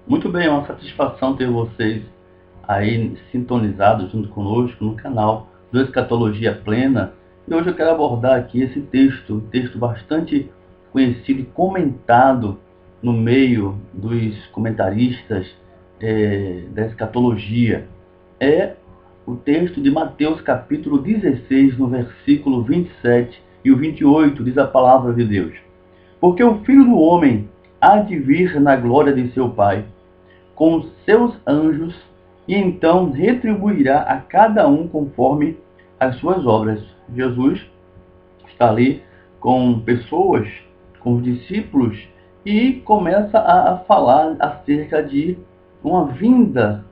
Muito bem, é uma satisfação ter vocês aí sintonizados junto conosco no canal do Escatologia Plena. E hoje eu quero abordar aqui esse texto, um texto bastante conhecido e comentado no meio dos comentaristas da escatologia. É o texto de Mateus capítulo 16, no versículo 27 e o 28, diz a palavra de Deus. Porque o Filho do Homem há de vir na glória de seu Pai, com os seus anjos, e então retribuirá a cada um conforme as suas obras. Jesus está ali com pessoas, com os discípulos, e começa a falar acerca de uma vinda,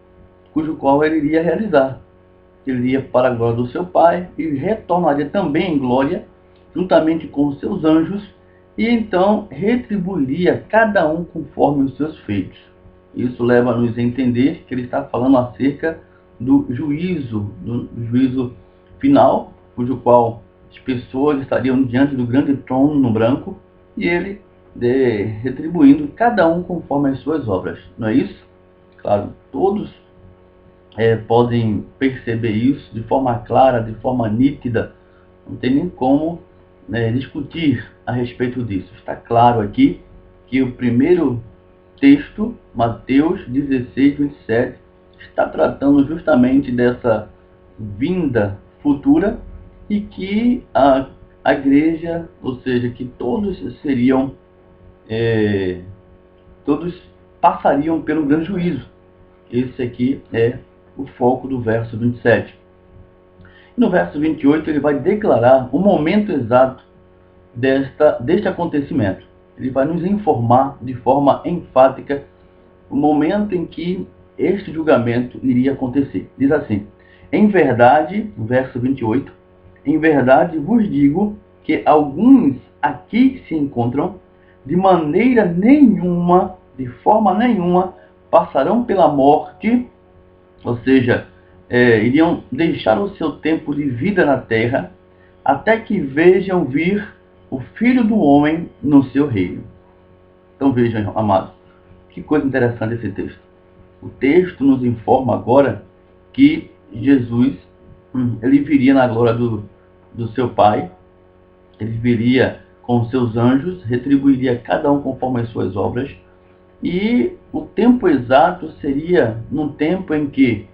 cujo qual ele iria realizar. Ele iria para a glória do seu Pai e retornaria também em glória, juntamente com os seus anjos, e então retribuiria cada um conforme os seus feitos. Isso leva-nos a entender que ele está falando acerca do juízo final, cujo qual as pessoas estariam diante do grande trono no branco, e ele retribuindo cada um conforme as suas obras. Não é isso? Claro, todos podem perceber isso de forma clara, de forma nítida. Não tem nem como discutir a respeito disso. Está claro aqui que o primeiro texto, Mateus 16, 27, está tratando justamente dessa vinda futura e que a igreja, ou seja, que todos seriam, todos passariam pelo grande juízo. Esse aqui é o foco do verso 27. No verso 28, ele vai declarar o momento exato deste acontecimento. Ele vai nos informar de forma enfática o momento em que este julgamento iria acontecer. Diz assim: em verdade, verso 28, em verdade vos digo que alguns aqui se encontram, de maneira nenhuma, de forma nenhuma, passarão pela morte, ou seja, iriam deixar o seu tempo de vida na terra, até que vejam vir o Filho do Homem no seu reino. Então vejam, amados, que coisa interessante esse texto. O texto nos informa agora que Jesus ele viria na glória do seu Pai, ele viria com seus anjos, retribuiria cada um conforme as suas obras, e o tempo exato seria num tempo em que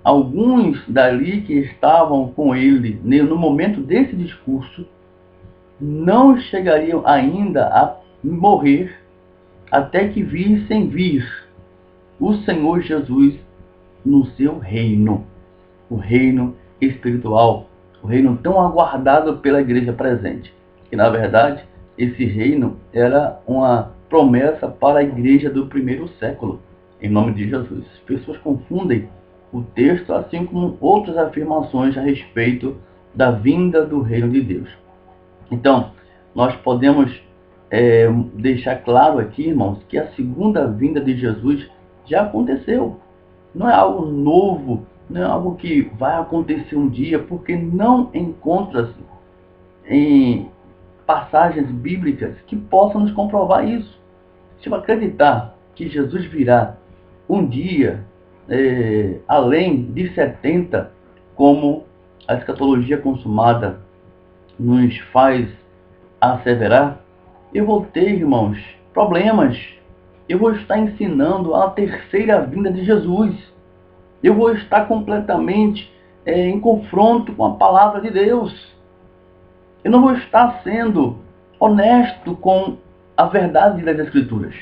alguns dali que estavam com ele no momento desse discurso não chegariam ainda a morrer até que vissem vir o Senhor Jesus no seu reino, o reino espiritual, o reino tão aguardado pela igreja presente. Que na verdade esse reino era uma promessa para a igreja do primeiro século, em nome de Jesus. As pessoas confundem o texto, assim como outras afirmações a respeito da vinda do reino de Deus. Então, nós podemos deixar claro aqui, irmãos, que a segunda vinda de Jesus já aconteceu. Não é algo novo, não é algo que vai acontecer um dia, porque não encontra-se em passagens bíblicas que possam nos comprovar isso. Se eu acreditar que Jesus virá um dia, além de 70, como a escatologia consumada nos faz asseverar, eu vou ter, irmãos, problemas. Eu vou estar ensinando a terceira vinda de Jesus. Eu vou estar completamente em confronto com a palavra de Deus. Eu não vou estar sendo honesto com a verdade das Escrituras.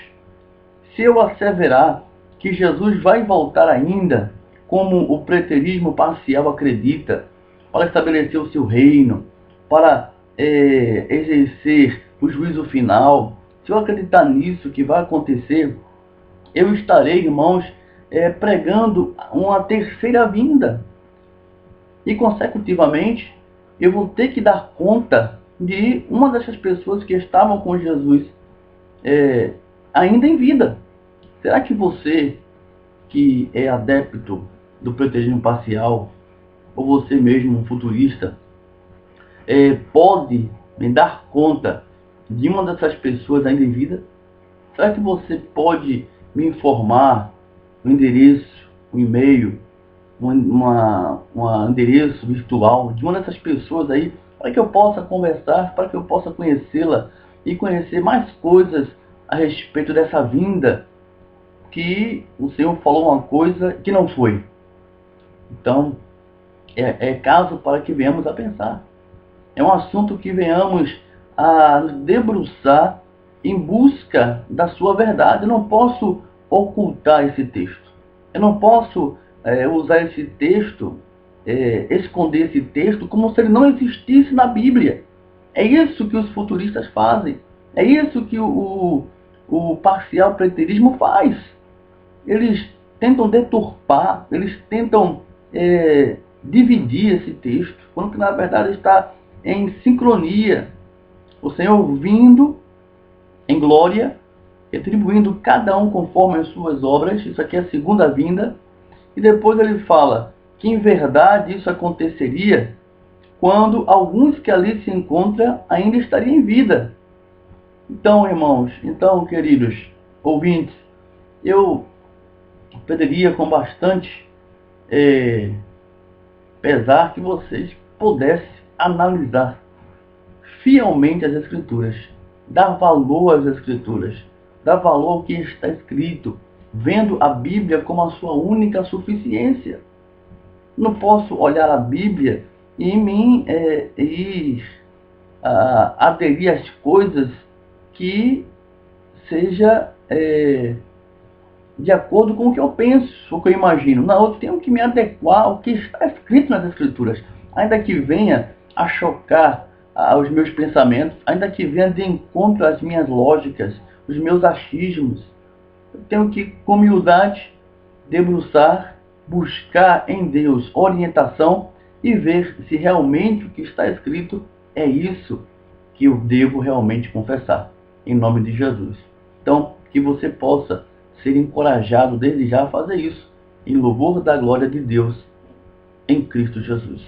Se eu asseverar que Jesus vai voltar ainda, como o preterismo parcial acredita, para estabelecer o seu reino, para exercer o juízo final, se eu acreditar nisso que vai acontecer, eu estarei, irmãos, pregando uma terceira vinda. E, consecutivamente, eu vou ter que dar conta de uma dessas pessoas que estavam com Jesus ainda em vida. Será que você, que é adepto do preterismo parcial, ou você mesmo, um futurista, pode me dar conta de uma dessas pessoas ainda em vida? Será que você pode me informar o endereço, o e-mail, um endereço virtual de uma dessas pessoas aí, para que eu possa conversar, para que eu possa conhecê-la e conhecer mais coisas a respeito dessa vinda, que o Senhor falou uma coisa que não foi. Então, é caso para que venhamos a pensar. É um assunto que venhamos a nos debruçar em busca da sua verdade. Eu não posso ocultar esse texto. Eu não posso usar esse texto, esconder esse texto como se ele não existisse na Bíblia. É isso que os futuristas fazem. É isso que o parcial preterismo faz. Eles tentam deturpar, eles tentam dividir esse texto, quando que na verdade está em sincronia. O Senhor vindo em glória, retribuindo cada um conforme as suas obras. Isso aqui é a segunda vinda. E depois ele fala que em verdade isso aconteceria quando alguns que ali se encontram ainda estariam em vida. Então, irmãos, queridos ouvintes, eu pediria com bastante pesar que vocês pudessem analisar fielmente as Escrituras, dar valor às Escrituras, dar valor ao que está escrito, vendo a Bíblia como a sua única suficiência. Não posso olhar a Bíblia e aderir às coisas que seja de acordo com o que eu penso, o que eu imagino. Não, eu tenho que me adequar ao que está escrito nas Escrituras, ainda que venha a chocar os meus pensamentos, ainda que venha de encontro às minhas lógicas, os meus achismos. Eu tenho que, com humildade, debruçar, buscar em Deus orientação e ver se realmente o que está escrito é isso que eu devo realmente confessar, em nome de Jesus. Então, que você possa ser encorajado desde já a fazer isso, em louvor da glória de Deus, em Cristo Jesus.